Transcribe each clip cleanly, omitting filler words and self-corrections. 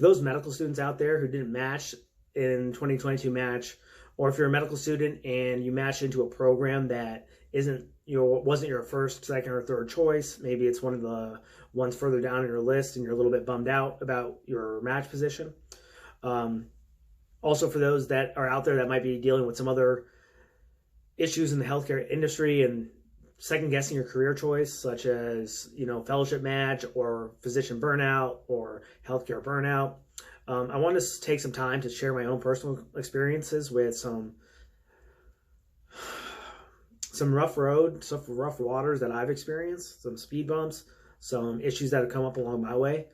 for those medical students out there who didn't match in 2022 match, or if you're a medical student and you match into a program that wasn't your first, second, or third choice, maybe it's one of the ones further down in your list and you're a little bit bummed out about your match position. Also for those that are out there that might be dealing with some other issues in the healthcare industry and second guessing your career choice, such as, fellowship match or physician burnout or healthcare burnout. I want to take some time to share my own personal experiences with some rough waters that I've experienced, some speed bumps, some issues that have come up along my way.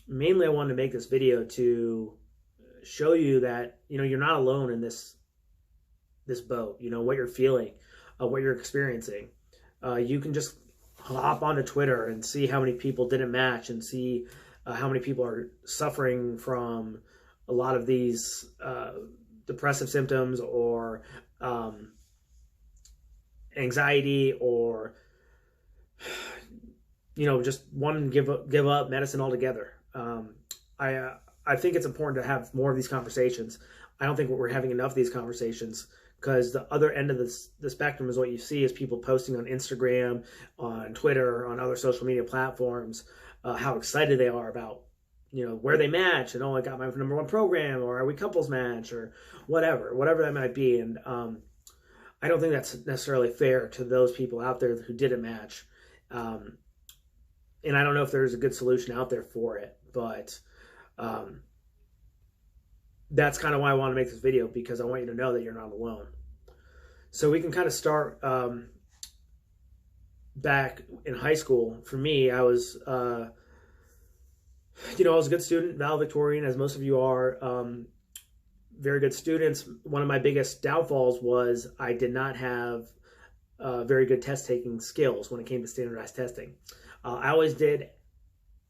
Mainly I wanted to make this video to show you that, you're not alone in this boat, what you're feeling, what you're experiencing. You can just hop onto Twitter and see how many people didn't match and see how many people are suffering from a lot of these depressive symptoms or anxiety, or just wanting to give up medicine altogether. I think it's important to have more of these conversations. I don't think we're having enough of these conversations, because the other end of the spectrum is what you see is people posting on Instagram, on Twitter, on other social media platforms, how excited they are about, where they match, and, oh, I got my #1 program, or are we couples match, or whatever that might be. And I don't think that's necessarily fair to those people out there who didn't match. And I don't know if there's a good solution out there for it, but that's kind of why I want to make this video, because I want you to know that you're not alone. So we can kind of start back in high school. For me, I was, I was a good student, valedictorian, as most of you are. Very good students. One of my biggest downfalls was I did not have very good test-taking skills when it came to standardized testing. I always did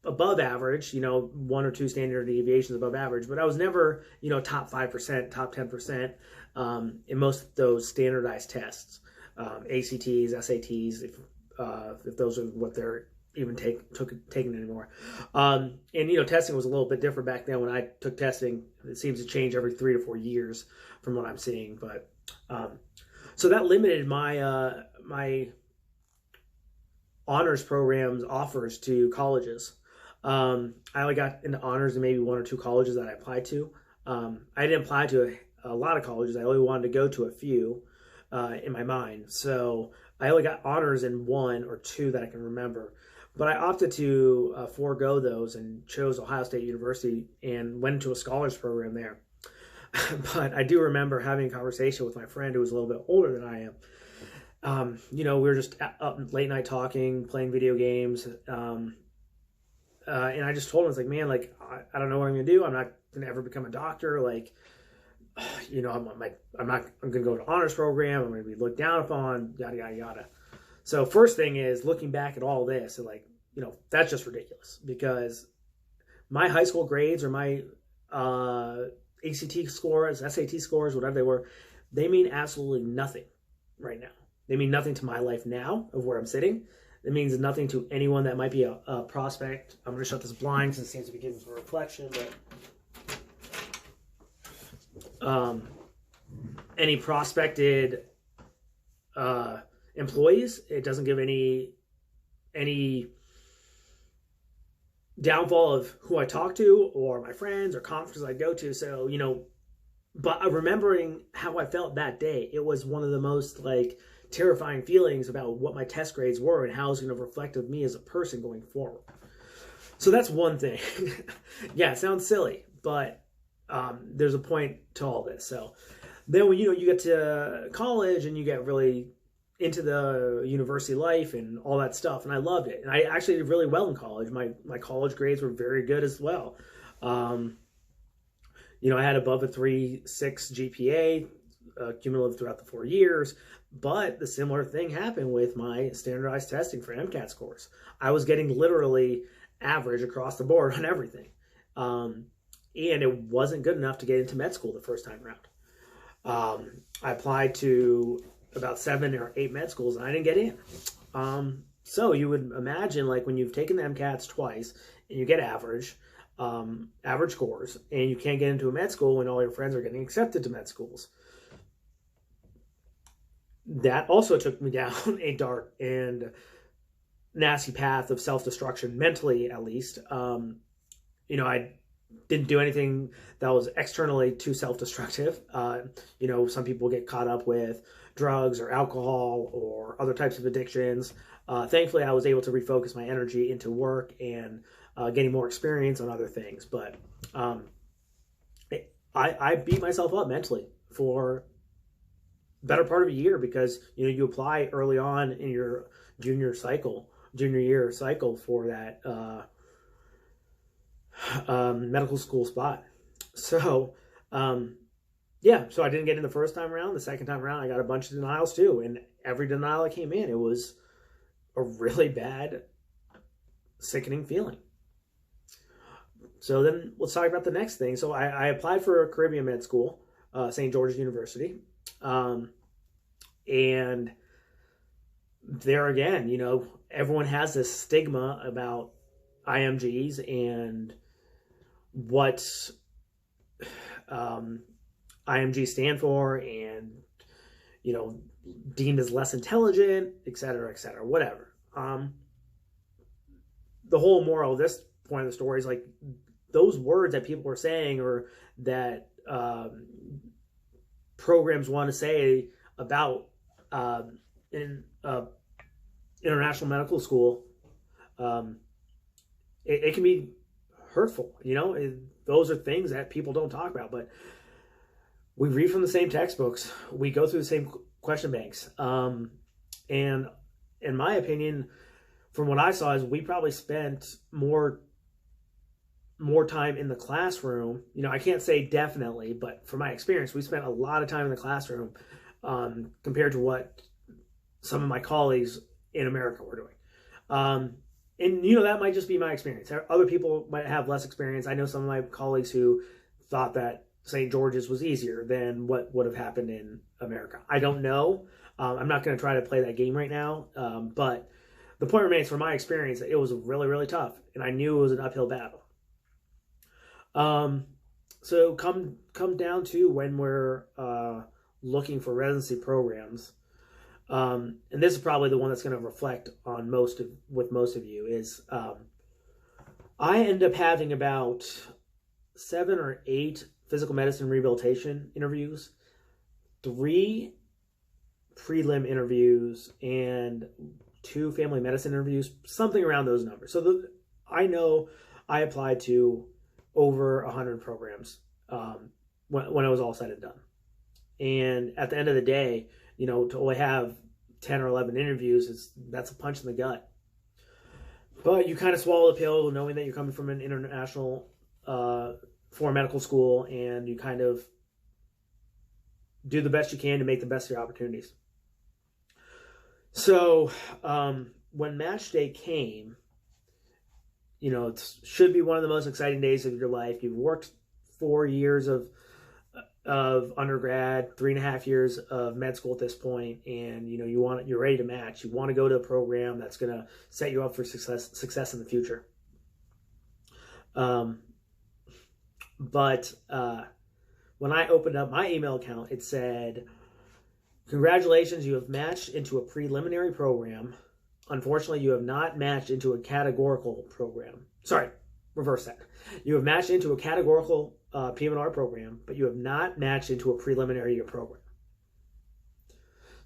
above average, 1 or 2 standard deviations above average, but I was never, top 5%, top 10% in most of those standardized tests, ACTs, SATs, if those are what they're even taking anymore. And testing was a little bit different back then when I took testing. It seems to change every 3 to 4 years from what I'm seeing, but so that limited my my honors programs offers to colleges. I only got into honors in maybe 1 or 2 colleges that I applied to. I didn't apply to a lot of colleges. I only wanted to go to a few in my mind. So I only got honors in 1 or 2 that I can remember. But I opted to forego those and chose Ohio State University and went into a scholars program there. But I do remember having a conversation with my friend who was a little bit older than I am. We were just up late night talking, playing video games. And I just told him, it's like, man, like, I don't know what I'm going to do. I'm not going to ever become a doctor. Like, I'm going to go to honors program. I'm going to be looked down upon, yada, yada, yada. So first thing is looking back at all this, and like, that's just ridiculous, because my high school grades or my ACT scores, SAT scores, whatever they were, they mean absolutely nothing right now. They mean nothing to my life now of where I'm sitting. It means nothing to anyone that might be a prospect. I'm going to shut this blind since it seems to be giving some reflection, but any prospected employees, it doesn't give any downfall of who I talk to or my friends or conferences I go to. So, but remembering how I felt that day, it was one of the most like terrifying feelings about what my test grades were and how it was going to reflect of me as a person going forward. So that's one thing. Yeah, it sounds silly, but there's a point to all this. So then when you get to college and you get really into the university life and all that stuff, and I loved it. And I actually did really well in college. My college grades were very good as well. I had above a 3.6 GPA, cumulative throughout the 4 years. But the similar thing happened with my standardized testing for Mcat scores. I was getting literally average across the board on everything. And it wasn't good enough to get into med school the first time around. I applied to about 7 or 8 med schools and I didn't get in. So you would imagine, like, when you've taken the MCATs twice and you get average, average scores, and you can't get into a med school when all your friends are getting accepted to med schools. That also took me down a dark and nasty path of self-destruction, mentally at least. I didn't do anything that was externally too self-destructive. Some people get caught up with drugs or alcohol or other types of addictions. Thankfully, I was able to refocus my energy into work and getting more experience on other things. But I beat myself up mentally for better part of a year because you apply early on in your junior year cycle for that medical school spot. So so I didn't get in the first time around. The second time around I got a bunch of denials too, and every denial I came in, it was a really bad, sickening feeling. So then let's talk about the next thing. So I applied for a Caribbean med school, St. George's University. And there again, everyone has this stigma about IMGs and what IMGs stand for, and deemed as less intelligent, etc., whatever. The whole moral of this point of the story is like those words that people are saying, or that programs want to say about in international medical school, it can be hurtful. Those are things that people don't talk about, but we read from the same textbooks, we go through the same question banks, and in my opinion, from what I saw, is we probably spent more time in the classroom. I can't say definitely, but from my experience, we spent a lot of time in the classroom compared to what some of my colleagues in America were doing. And that might just be my experience. Other people might have less experience. I know some of my colleagues who thought that St. George's was easier than what would have happened in America. I don't know. I'm not going to try to play that game right now. But the point remains, from my experience, it was really, really tough, and I knew it was an uphill battle. So come down to when we're looking for residency programs, and this is probably the one that's going to reflect on most of you, is I end up having about 7 or 8 physical medicine rehabilitation interviews, 3 prelim interviews, and 2 family medicine interviews, something around those numbers. So I know I applied to over 100 programs when it was all said and done. And at the end of the day, to only have 10 or 11 interviews, that's a punch in the gut. But you kind of swallow the pill, knowing that you're coming from an international foreign medical school, and you kind of do the best you can to make the best of your opportunities. So when match day came, it should be one of the most exciting days of your life. You've worked 4 years of undergrad, 3.5 years of med school at this point, and you're ready to match. You want to go to a program that's going to set you up for success in the future. But when I opened up my email account, it said, "Congratulations, you have matched into a preliminary program. Unfortunately, you have not matched into a categorical program." Sorry, reverse that. You have matched into a categorical PM&R program, but you have not matched into a preliminary year program.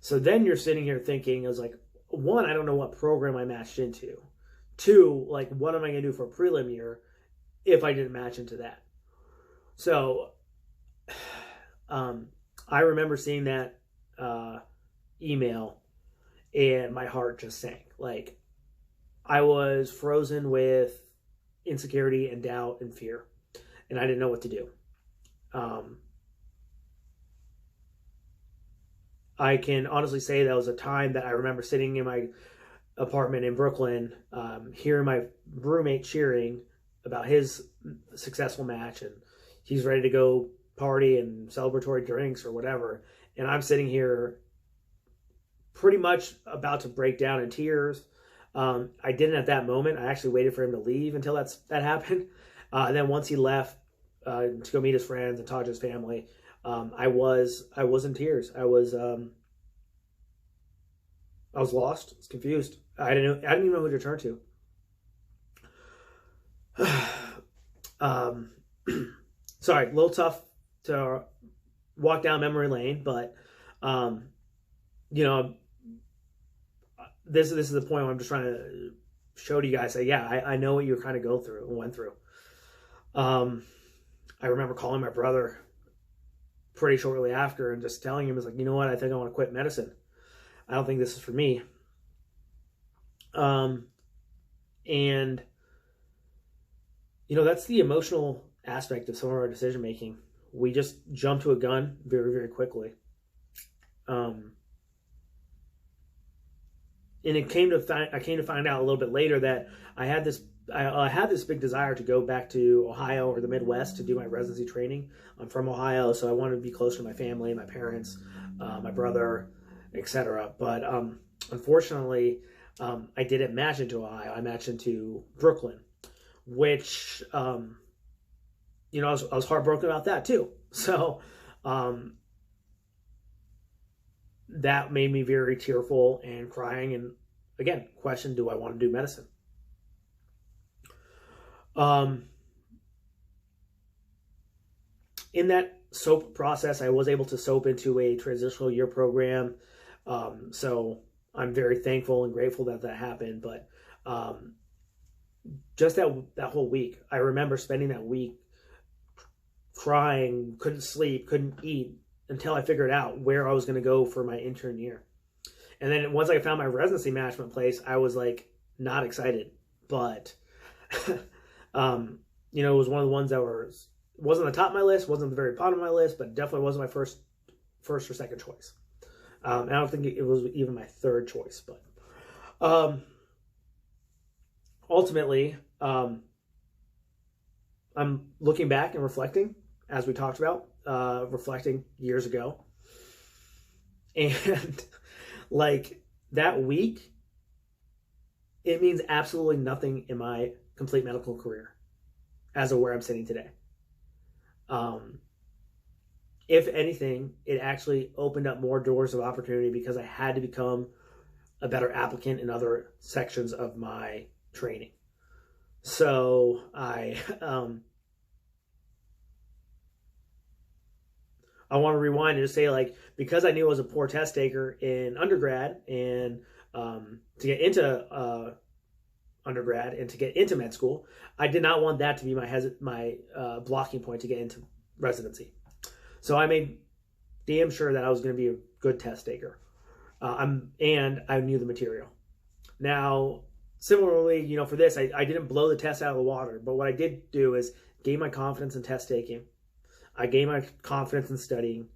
So then you're sitting here thinking, I was like, 1, I don't know what program I matched into. 2, like, what am I going to do for a prelim year if I didn't match into that? So I remember seeing that email, and my heart just sank. Like, I was frozen with insecurity and doubt and fear, and I didn't know what to do. I can honestly say that was a time that I remember sitting in my apartment in Brooklyn, hearing my roommate cheering about his successful match, and he's ready to go party and celebratory drinks or whatever, and I'm sitting here pretty much about to break down in tears. I didn't at that moment. I actually waited for him to leave until that happened. And then once he left to go meet his friends and talk to his family, I was in tears. I was lost. I was confused. I didn't even know who to turn to. Sorry, a little tough to walk down memory lane, but you know, this is the point where I'm just trying to show to you guys that, yeah, I know what you kind of went through. I remember calling my brother pretty shortly after and just telling him, you know what, I think I want to quit medicine. I don't think this is for me. And you know, that's the emotional aspect of some of our decision making. We just jump to a gun very, very quickly. And I came to find out a little bit later that I had this big desire to go back to Ohio or the Midwest to do my residency training. I'm from Ohio, so I wanted to be closer to my family, my parents, my brother, etc. But unfortunately, I didn't match into Ohio. I matched into Brooklyn, which you know, I was heartbroken about that too. So that made me very tearful and crying, and again, question: do I want to do medicine? In that SOAP process, I was able to SOAP into a transitional year program. So I'm very thankful and grateful that happened. But just that whole week, I remember spending that week crying, couldn't sleep, couldn't eat until I figured out where I was going to go for my intern year. And then once I found my residency management place, I was like not excited, but you know, it was one of the ones that wasn't the top of my list, wasn't the very bottom of my list, but definitely wasn't my first or second choice. And I don't think it was even my third choice, but ultimately, I'm looking back and reflecting, as we talked about, reflecting years ago. And like that week, it means absolutely nothing in my complete medical career as of where I'm sitting today. If anything, it actually opened up more doors of opportunity because I had to become a better applicant in other sections of my training. So I want to rewind and just say, like, because I knew I was a poor test taker in undergrad and to get into undergrad and to get into med school, I did not want that to be my blocking point to get into residency. So I made damn sure that I was going to be a good test taker, and I knew the material. Now, similarly, you know, for this, I didn't blow the test out of the water, but what I did do is gain my confidence in test taking. I gained my confidence in studying.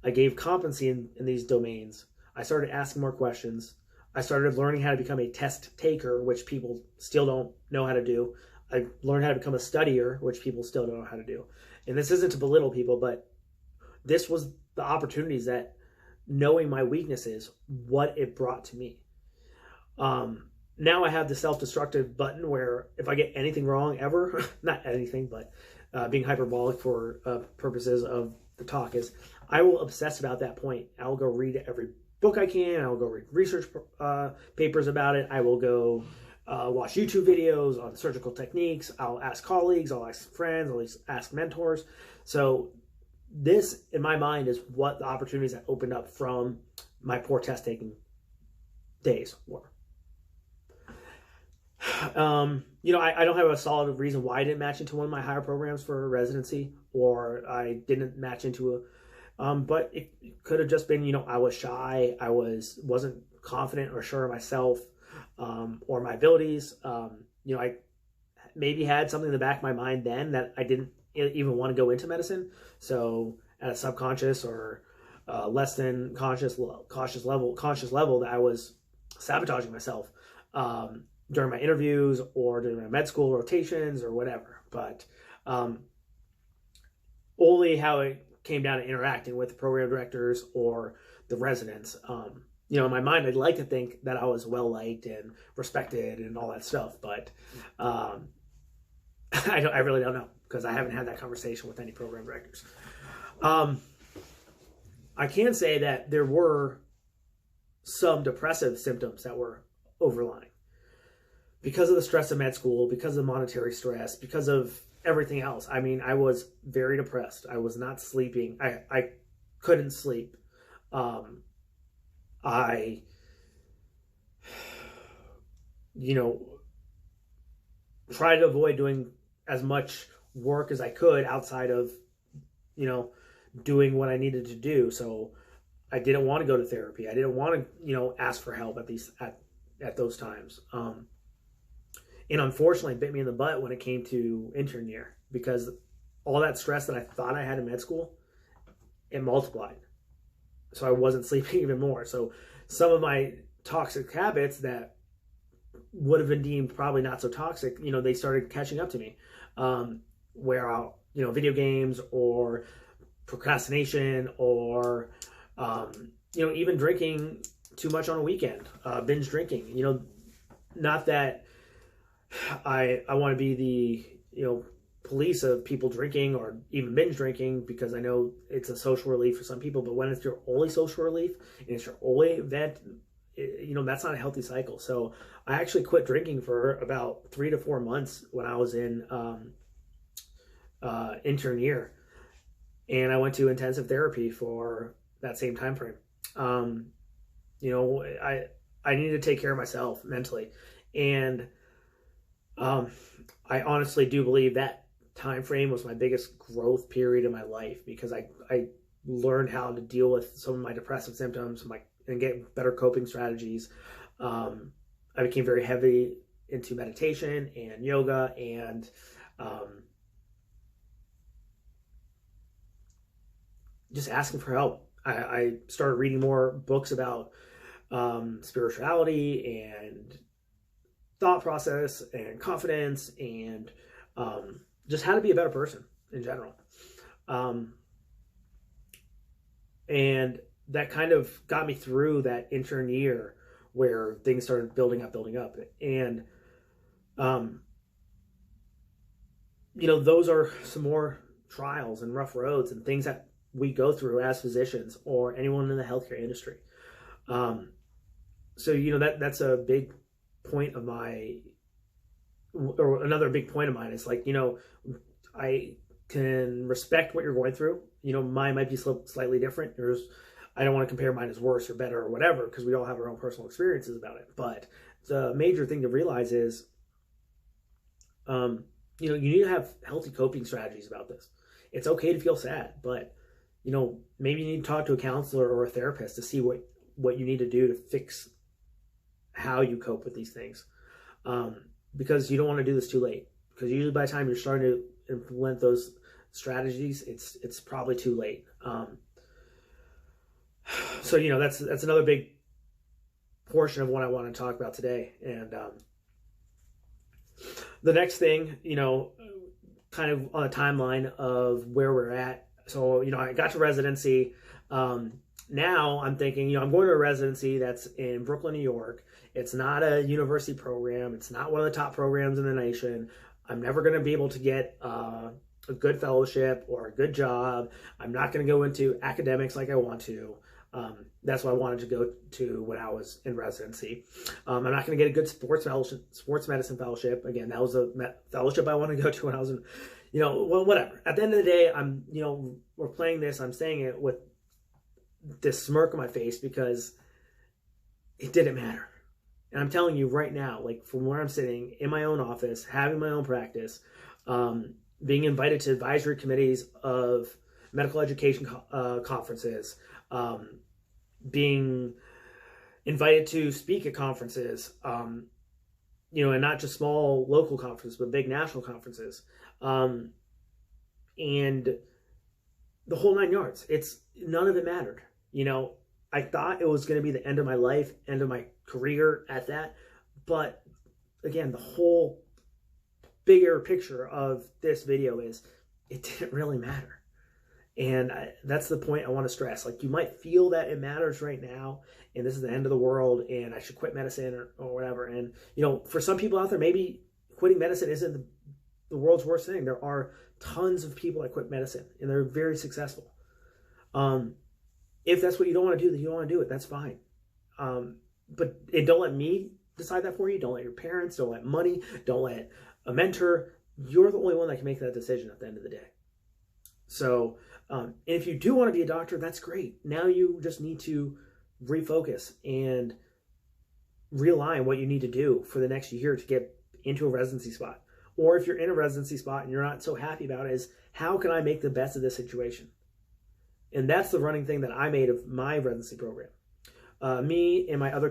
I gave competency in these domains. I started asking more questions. I started learning how to become a test taker, which people still don't know how to do. I learned how to become a studier, which people still don't know how to do. And this isn't to belittle people, but this was the opportunities that knowing my weaknesses, what it brought to me. Now I have the self-destructive button where if I get anything wrong ever, not anything, but being hyperbolic for purposes of the talk, is I will obsess about that point. I'll go read every book I can. I'll go read research papers about it. I will go watch YouTube videos on surgical techniques. I'll ask colleagues. I'll ask friends. I'll ask mentors. So this, in my mind, is what the opportunities that opened up from my poor test taking days were. You know, I don't have a solid reason why I didn't match into one of my higher programs for residency, or I didn't match into but it could have just been, you know, I was shy, I wasn't confident or sure of myself, or my abilities. You know, I maybe had something in the back of my mind then that I didn't even want to go into medicine. So at a subconscious or less than conscious level that I was sabotaging myself during my interviews or during my med school rotations or whatever. But only how it came down to interacting with the program directors or the residents. You know, in my mind, I'd like to think that I was well liked and respected and all that stuff, but I really don't know because I haven't had that conversation with any program directors. I can say that there were some depressive symptoms that were overlying because of the stress of med school, because of monetary stress, because of everything else. I mean, I was very depressed. I was not sleeping. I couldn't sleep. I, you know, tried to avoid doing as much work as I could outside of, you know, doing what I needed to do. So I didn't want to go to therapy. I didn't want to, you know, ask for help at those times. And unfortunately, it bit me in the butt when it came to intern year because all that stress that I thought I had in med school, it multiplied. So I wasn't sleeping even more. So some of my toxic habits that would have been deemed probably not so toxic, you know, they started catching up to me. Where I'll, you know, video games or procrastination or, you know, even drinking too much on a weekend, binge drinking, you know, not that I want to be the, you know, police of people drinking or even binge drinking, because I know it's a social relief for some people, but when it's your only social relief and it's your only event, you know, that's not a healthy cycle. So I actually quit drinking for about 3 to 4 months when I was in intern year, and I went to intensive therapy for that same time frame. You know, I needed to take care of myself mentally, and I honestly do believe that time frame was my biggest growth period in my life, because I learned how to deal with some of my depressive symptoms and get better coping strategies. I became very heavy into meditation and yoga and just asking for help. I started reading more books about spirituality and thought process and confidence and just how to be a better person in general. And that kind of got me through that intern year where things started building up. And, you know, those are some more trials and rough roads and things that we go through as physicians or anyone in the healthcare industry. So, you know, that's a big point of another big point of mine is like, you know, I can respect what you're going through. You know, mine might be slightly different. I don't want to compare mine as worse or better or whatever, because we all have our own personal experiences about it. But the major thing to realize is, you know, you need to have healthy coping strategies about this. It's okay to feel sad, but, you know, maybe you need to talk to a counselor or a therapist to see what you need to do to fix how you cope with these things. Because you don't want to do this too late. Because usually by the time you're starting to implement those strategies, it's probably too late. So, you know, that's another big portion of what I want to talk about today. And the next thing, you know, kind of on a timeline of where we're at. So, you know, I got to residency. Now I'm thinking, you know, I'm going to a residency that's in Brooklyn, New York. It's not a university program. It's not one of the top programs in the nation. I'm never going to be able to get a good fellowship or a good job. I'm not going to go into academics like I want to. That's what I wanted to go to when I was in residency. I'm not going to get a good sports medicine fellowship. Again, that was a fellowship I wanted to go to when I was in, you know, well, whatever. At the end of the day, you know, we're playing this. I'm saying it with this smirk on my face because it didn't matter. And I'm telling you right now, like from where I'm sitting in my own office, having my own practice, being invited to advisory committees of medical education conferences, being invited to speak at conferences, you know, and not just small local conferences, but big national conferences, and the whole 9 yards. None of it mattered. You know, I thought it was going to be the end of my life, end of my career at that. But again, the whole bigger picture of this video is it didn't really matter. And that's the point I want to stress. Like, you might feel that it matters right now, and this is the end of the world, and I should quit medicine or whatever. And, you know, for some people out there, maybe quitting medicine isn't the world's worst thing. There are tons of people that quit medicine, and they're very successful. If that's what you don't want to do, then you don't want to do it. That's fine. But don't let me decide that for you. Don't let your parents, don't let money, don't let a mentor. You're the only one that can make that decision at the end of the day. So if you do want to be a doctor, that's great. Now you just need to refocus and realign what you need to do for the next year to get into a residency spot. Or if you're in a residency spot and you're not so happy about it, is how can I make the best of this situation? And that's the running thing that I made of my residency program. Me and my other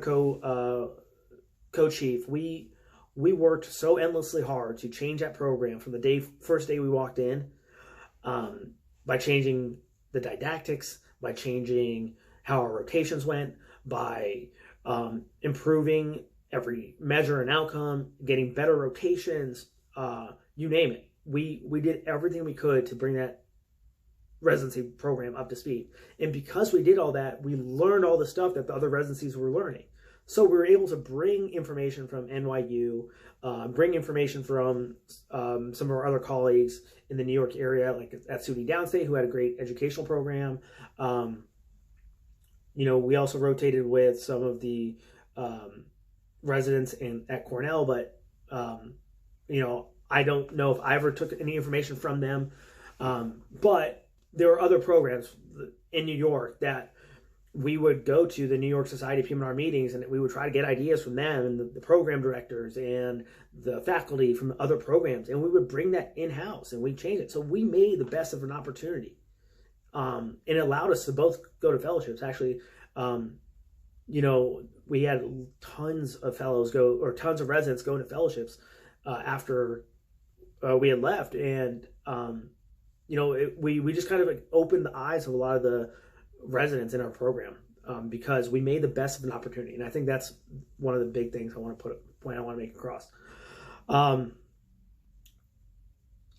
co-chief, we worked so endlessly hard to change that program from the first day we walked in, by changing the didactics, by changing how our rotations went, by improving every measure and outcome, getting better rotations, you name it. We did everything we could to bring that residency program up to speed. And because we did all that, we learned all the stuff that the other residencies were learning. So we were able to bring information from NYU, bring information from some of our other colleagues in the New York area, like at SUNY Downstate, who had a great educational program. We also rotated with some of the residents at Cornell, but I don't know if I ever took any information from them. But there were other programs in New York that we would go to, the New York Society of PM&R meetings, and we would try to get ideas from them and the program directors and the faculty from other programs, and we would bring that in-house and we'd change it. So we made the best of an opportunity. And it allowed us to both go to fellowships. Actually, we had tons of tons of residents go to fellowships after we had left. And, we just kind of opened the eyes of a lot of the residents in our program because we made the best of an opportunity. And I think that's one of the big things I want to make across.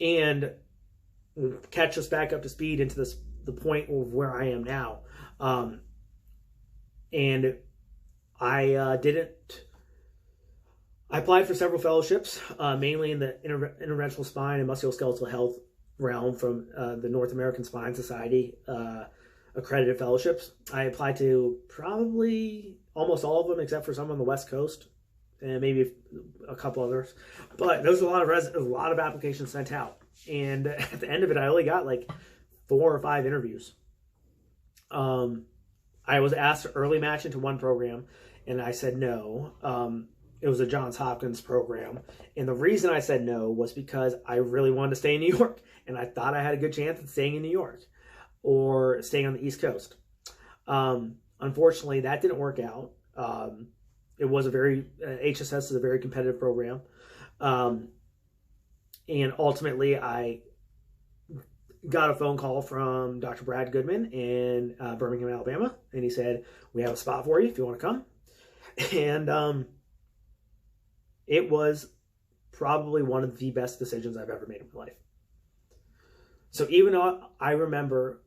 And catch us back up to speed into the point of where I am now. And I applied for several fellowships, mainly in the interventional spine and musculoskeletal health realm from the North American Spine Society accredited fellowships. I applied to probably almost all of them, except for some on the West Coast and maybe a couple others. But there was a lot of applications sent out, and at the end of it, I only got like 4 or 5 interviews. I was asked to early match into one program, and I said no. It was a Johns Hopkins program. And the reason I said no was because I really wanted to stay in New York. And I thought I had a good chance at staying in New York or staying on the East Coast. Unfortunately, that didn't work out. It was HSS is a very competitive program. And ultimately, I got a phone call from Dr. Brad Goodman in Birmingham, Alabama. And he said, "We have a spot for you if you want to come." And it was probably one of the best decisions I've ever made in my life. So even though I remember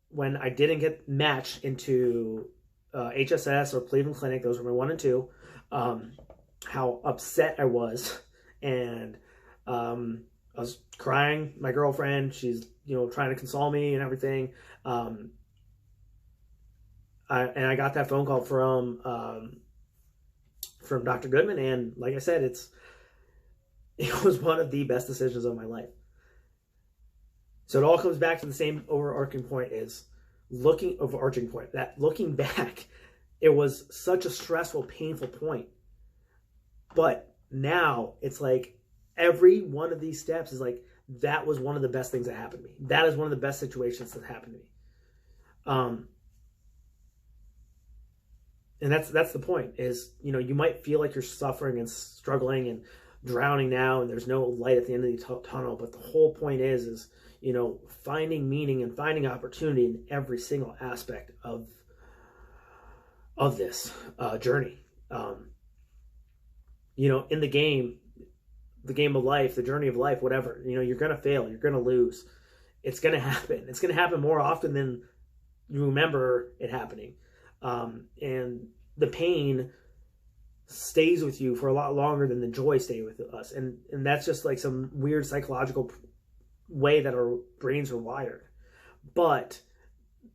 when I didn't get matched into HSS or Cleveland Clinic, those were my 1 and 2, how upset I was. And I was crying. My girlfriend, she's trying to console me and everything. I got that phone call from Dr. Goodman, and like I said, it was one of the best decisions of my life. So it all comes back to the same overarching point, that looking back, it was such a stressful, painful point. But now it's like every one of these steps is like, that was one of the best things that happened to me. That is one of the best situations that happened to me. And that's the point is, you might feel like you're suffering and struggling and drowning now, and there's no light at the end of the tunnel. But the whole point is finding meaning and finding opportunity in every single aspect of this journey. In the game of life, the journey of life, whatever, you're going to fail, you're going to lose. It's going to happen. It's going to happen more often than you remember it happening. And the pain stays with you for a lot longer than the joy stayed with us. And that's just like some weird psychological way that our brains are wired. But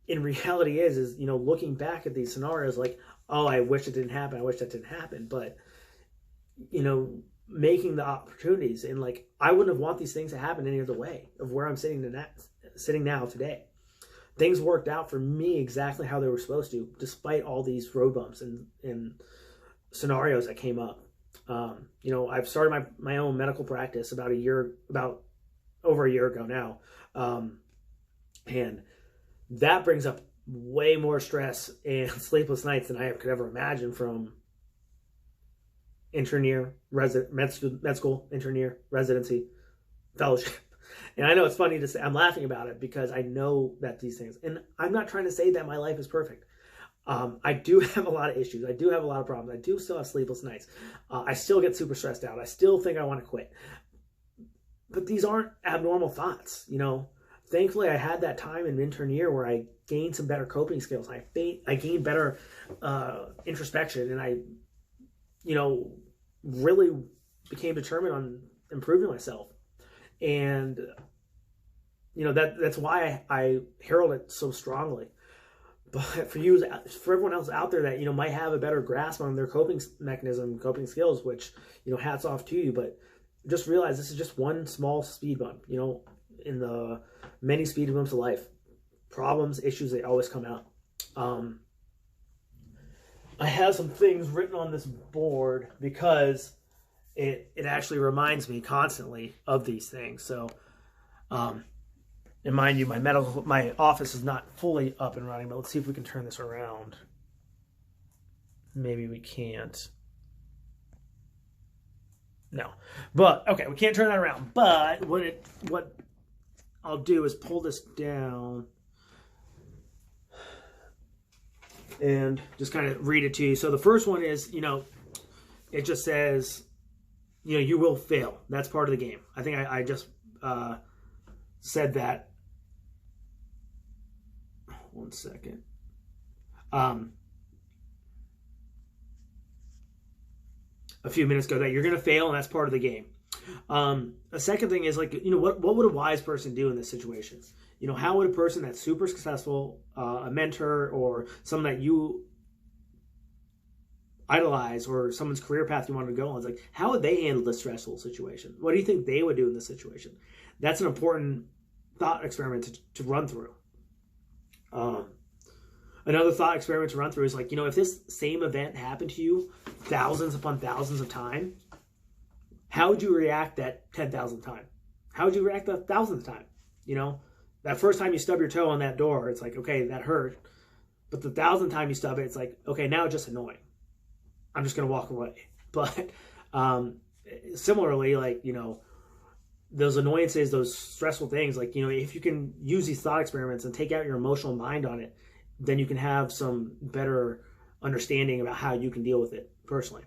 in reality is, you know, looking back at these scenarios, like, oh, I wish it didn't happen. I wish that didn't happen. But, you know, making the opportunities, and like, I wouldn't have want these things to happen any other way of where I'm sitting now today. Things worked out for me exactly how they were supposed to, despite all these road bumps and scenarios that came up. You know, I've started my own medical practice about over a year ago now. And that brings up way more stress and sleepless nights than I could ever imagine from intern med school, intern residency, fellowship. And I know it's funny to say, I'm laughing about it because I know that these things, and I'm not trying to say that my life is perfect. I do have a lot of issues. I do have a lot of problems. I do still have sleepless nights. I still get super stressed out. I still think I want to quit. But these aren't abnormal thoughts, you know. Thankfully, I had that time in intern year where I gained some better coping skills. I gained better introspection, and I, you know, really became determined on improving myself. And, you know, that's why I herald it so strongly. But for everyone else out there that, you know, might have a better grasp on their coping mechanism, coping skills, which, you know, hats off to you. But just realize this is just one small speed bump, you know, in the many speed bumps of life. Problems, issues, they always come out. I have some things written on this board because it actually reminds me constantly of these things. So, and mind you, my office is not fully up and running, but let's see if we can turn this around. Maybe we can't. No, but okay, we can't turn that around. But what I'll do is pull this down and just kind of read it to you. So the first one is, you know, it just says, you know, you will fail. That's part of the game. I think I just said that. One second. A few minutes ago, that you're going to fail, and that's part of the game. A second thing is, like, you know, what would a wise person do in this situation? You know, how would a person that's super successful, a mentor, or someone that you idolize, or someone's career path you want to go on, it's like, how would they handle this stressful situation? What do you think they would do in this situation? That's an important thought experiment to run through. Another thought experiment to run through is, like, you know, if this same event happened to you thousands upon thousands of times, how would you react that 10,000th time? How would you react the 1,000th time? You know, that first time you stub your toe on that door, it's like, okay, that hurt. But the 1,000th time you stub it, it's like, okay, now it's just annoying. I'm just going to walk away. But similarly, like, you know, those annoyances, those stressful things, like, you know, if you can use these thought experiments and take out your emotional mind on it, then you can have some better understanding about how you can deal with it personally.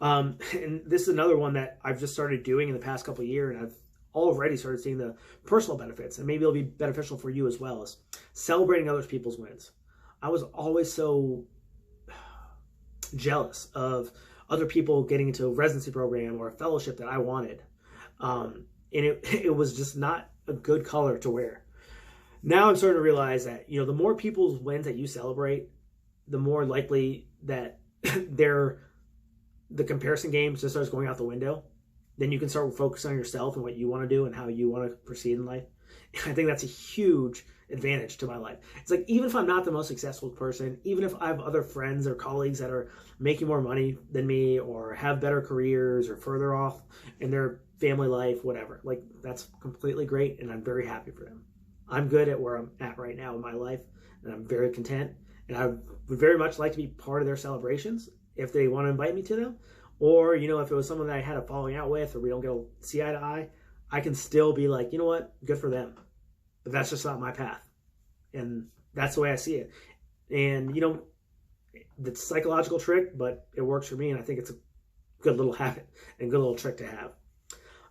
And this is another one that I've just started doing in the past couple of years, and I've already started seeing the personal benefits, and maybe it'll be beneficial for you as well, as celebrating other people's wins. I was always so jealous of other people getting into a residency program or a fellowship that I wanted. And it was just not a good color to wear. Now I'm starting to realize that, you know, the more people's wins that you celebrate, the more likely that the comparison game just starts going out the window. Then you can start focusing on yourself and what you want to do and how you want to proceed in life. And I think that's a huge advantage to my life. It's like, even if I'm not the most successful person, even if I have other friends or colleagues that are making more money than me, or have better careers, or further off in their family life, whatever, like, that's completely great, and I'm very happy for them. I'm good at where I'm at right now in my life, and I'm very content, and I would very much like to be part of their celebrations if they want to invite me to them. Or, you know, if it was someone that I had a falling out with, or we don't get to see eye to eye, I can still be like, you know what, good for them. But that's just not my path. And that's the way I see it. And, you know, it's a psychological trick, but it works for me, and I think it's a good little habit and a good little trick to have.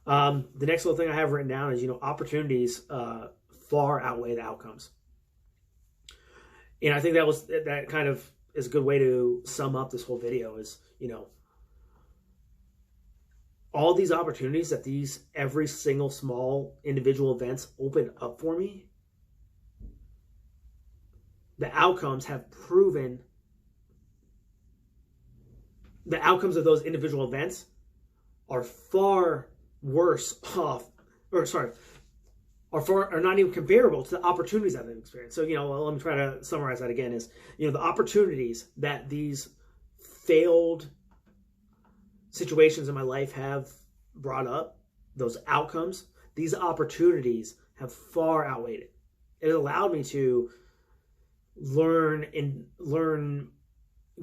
The next little thing I have written down is, you know, opportunities far outweigh the outcomes. And I think that kind of is a good way to sum up this whole video is, you know, all these opportunities that every single small individual events open up for me, the outcomes have proven, the outcomes of those individual events are far worse off, are not even comparable to the opportunities that I've experienced. So, let me try to summarize that again is, the opportunities that these failed situations in my life have brought up, those outcomes, these opportunities have far outweighed it. It allowed me to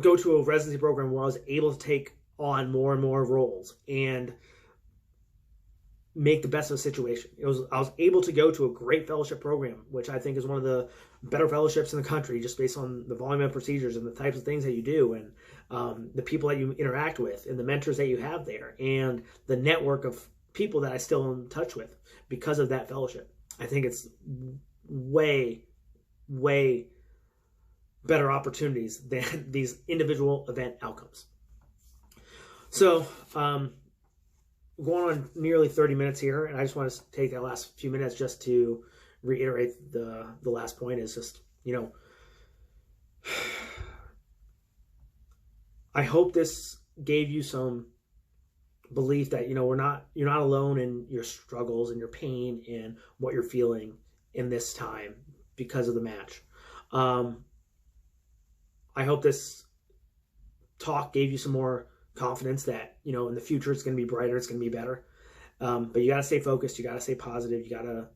go to a residency program where I was able to take on more and more roles and make the best of the situation. I was able to go to a great fellowship program, which I think is one of the better fellowships in the country, just based on the volume of procedures and the types of things that you do, and the people that you interact with, and the mentors that you have there, and the network of people that I still am in touch with because of that fellowship. I think it's way, way better opportunities than these individual event outcomes. So, going on nearly 30 minutes here, and I just want to take that last few minutes just to reiterate the last point is just, I hope this gave you some belief that, you're not alone in your struggles and your pain and what you're feeling in this time because of the match. I hope this talk gave you some more confidence that, in the future it's going to be brighter, it's going to be better. But you got to stay focused. You got to stay positive. You got to,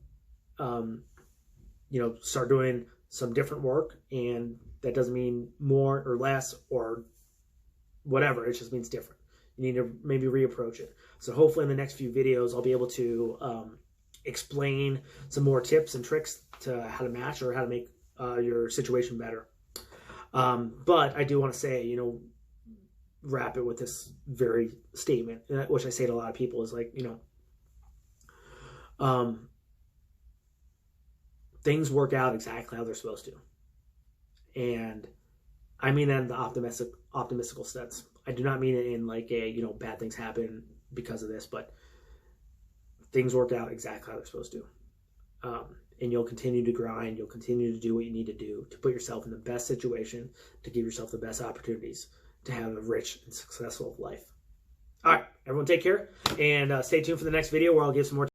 start doing some different work. And that doesn't mean more or less or whatever. It just means different. You need to maybe reapproach it. So hopefully in the next few videos, I'll be able to explain some more tips and tricks to how to match or how to make your situation better. But I do want to say, wrap it with this very statement, which I say to a lot of people, is like, things work out exactly how they're supposed to. And I mean that in the optimistical sense. I do not mean it in like a, bad things happen because of this, but things work out exactly how they're supposed to. And you'll continue to grind. You'll continue to do what you need to do to put yourself in the best situation, to give yourself the best opportunities to have a rich and successful life. All right, everyone take care, and stay tuned for the next video where I'll give some more